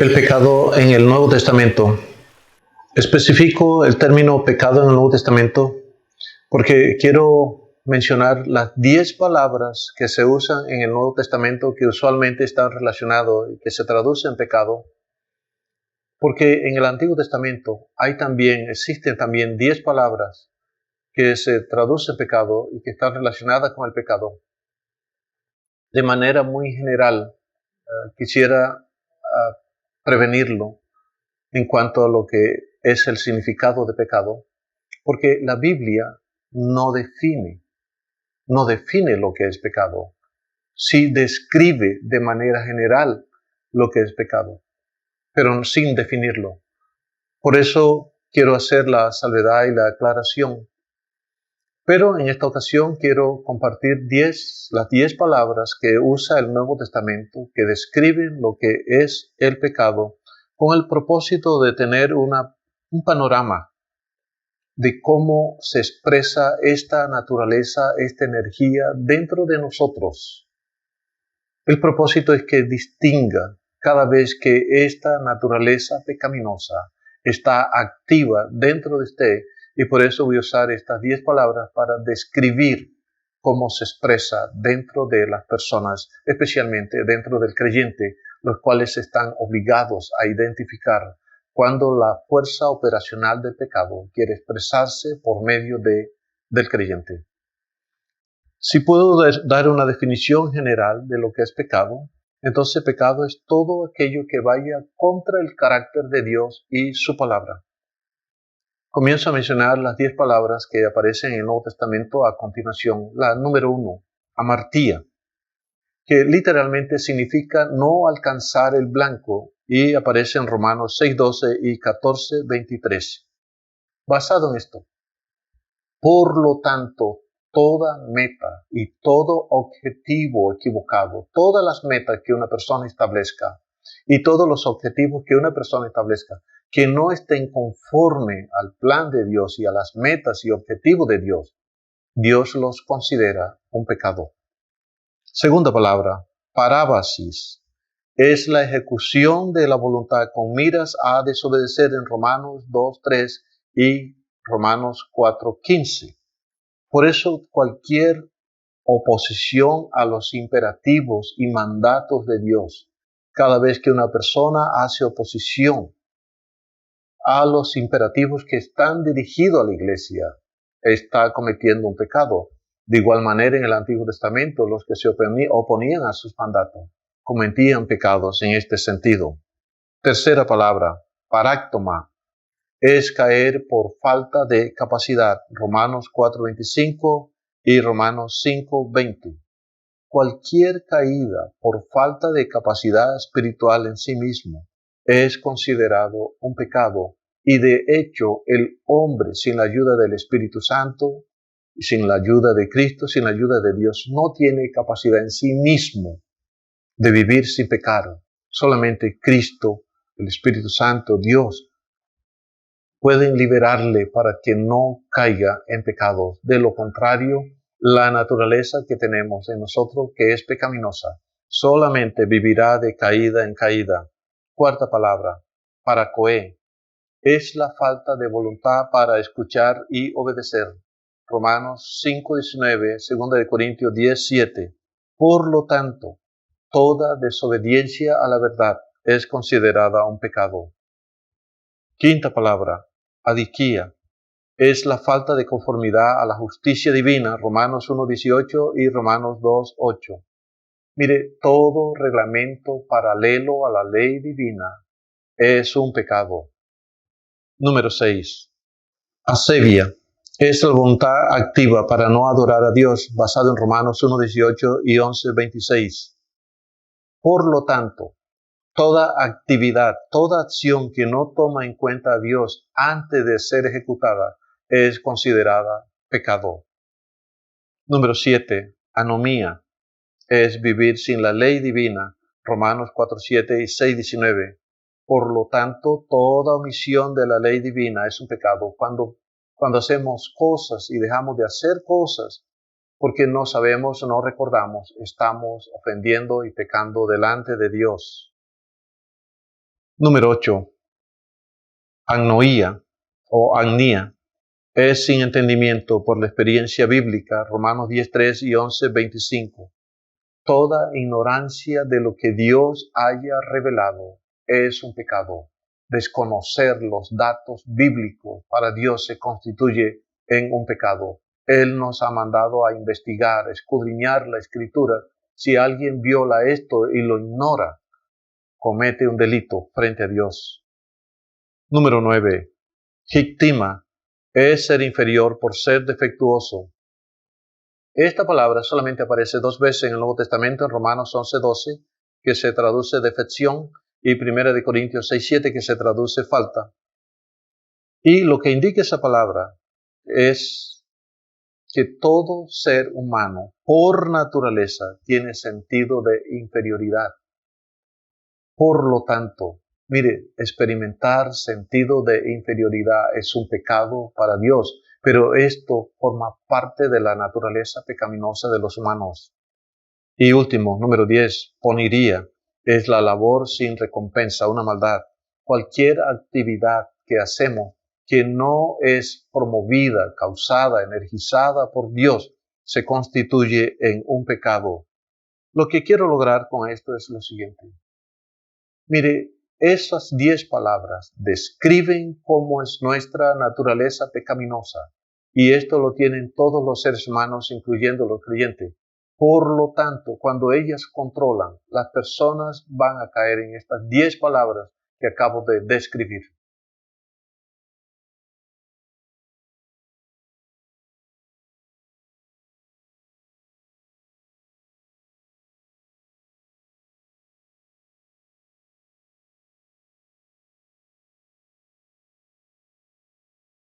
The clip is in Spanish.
El pecado en el Nuevo Testamento. Especifico el término pecado en el Nuevo Testamento porque quiero mencionar las 10 palabras que se usan en el Nuevo Testamento que usualmente están relacionadas y que se traducen en pecado. Porque en el Antiguo Testamento existen también 10 palabras que se traducen en pecado y que están relacionadas con el pecado. De manera muy general, quisiera prevenirlo en cuanto a lo que es el significado de pecado, porque la Biblia no define lo que es pecado. Sí describe de manera general lo que es pecado, pero sin definirlo. Por eso quiero hacer la salvedad y la aclaración. Pero en esta ocasión quiero compartir las 10 palabras que usa el Nuevo Testamento que describen lo que es el pecado, con el propósito de tener un panorama de cómo se expresa esta naturaleza, esta energía dentro de nosotros. El propósito es que distinga cada vez que esta naturaleza pecaminosa está activa dentro de usted, y por eso voy a usar estas 10 palabras para describir cómo se expresa dentro de las personas, especialmente dentro del creyente, los cuales están obligados a identificar cuando la fuerza operacional del pecado quiere expresarse por medio del creyente. Si puedo dar una definición general de lo que es pecado, entonces pecado es todo aquello que vaya contra el carácter de Dios y su palabra. Comienzo a mencionar las 10 palabras que aparecen en el Nuevo Testamento a continuación. La número 1, amartía, que literalmente significa no alcanzar el blanco, y aparece en Romanos 6:12 y 14:23. Basado en esto, por lo tanto, toda meta y todo objetivo equivocado, todas las metas que una persona establezca y todos los objetivos que una persona establezca que no estén conforme al plan de Dios y a las metas y objetivos de Dios, Dios los considera un pecado. Segunda palabra, parábasis, es la ejecución de la voluntad con miras a desobedecer en Romanos 2:3 y Romanos 4:15. Por eso cualquier oposición a los imperativos y mandatos de Dios, cada vez que una persona hace oposición a los imperativos que están dirigidos a la iglesia, está cometiendo un pecado. De igual manera, en el Antiguo Testamento, los que se oponían a sus mandatos cometían pecados en este sentido. Tercera palabra, paráctoma, es caer por falta de capacidad. Romanos 4:25 y Romanos 5:20. Cualquier caída por falta de capacidad espiritual en sí mismo es considerado un pecado, y de hecho el hombre sin la ayuda del Espíritu Santo, sin la ayuda de Cristo, sin la ayuda de Dios, no tiene capacidad en sí mismo de vivir sin pecar. Solamente Cristo, el Espíritu Santo, Dios, pueden liberarle para que no caiga en pecados. De lo contrario, la naturaleza que tenemos en nosotros, que es pecaminosa, solamente vivirá de caída en caída. Cuarta palabra, paracoé, es la falta de voluntad para escuchar y obedecer. Romanos 5:19, 2 Corintios 10:7. Por lo tanto, toda desobediencia a la verdad es considerada un pecado. Quinta palabra, adiquía, es la falta de conformidad a la justicia divina, Romanos 1:18 y Romanos 2:8. Mire, todo reglamento paralelo a la ley divina es un pecado. Número 6. Asevia, es la voluntad activa para no adorar a Dios, basado en Romanos 1:18 y 11:26. Por lo tanto, toda actividad, toda acción que no toma en cuenta a Dios antes de ser ejecutada es considerada pecado. Número 7. Anomía, es vivir sin la ley divina. Romanos 4:7 y 6:19. Por lo tanto, toda omisión de la ley divina es un pecado. Cuando hacemos cosas y dejamos de hacer cosas porque no sabemos o no recordamos, estamos ofendiendo y pecando delante de Dios. Número 8. Agnoía o agnía es sin entendimiento por la experiencia bíblica, Romanos 10:3 y 11:25. Toda ignorancia de lo que Dios haya revelado es un pecado. Desconocer los datos bíblicos para Dios se constituye en un pecado. Él nos ha mandado a investigar, escudriñar la Escritura. Si alguien viola esto y lo ignora, comete un delito frente a Dios. Número 9. Hiktima es ser inferior por ser defectuoso. Esta palabra solamente aparece 2 veces en el Nuevo Testamento, en Romanos 11:12, que se traduce defección, y 1 Corintios 6:7, que se traduce falta. Y lo que indica esa palabra es que todo ser humano, por naturaleza, tiene sentido de inferioridad. Por lo tanto, mire, experimentar sentido de inferioridad es un pecado para Dios, pero esto forma parte de la naturaleza pecaminosa de los humanos. Y último, número 10, poniría, es la labor sin recompensa, una maldad. Cualquier actividad que hacemos que no es promovida, causada, energizada por Dios, se constituye en un pecado. Lo que quiero lograr con esto es lo siguiente. Mire, esas 10 palabras describen cómo es nuestra naturaleza pecaminosa, y esto lo tienen todos los seres humanos, incluyendo los creyentes. Por lo tanto, cuando ellas controlan, las personas van a caer en estas 10 palabras que acabo de describir.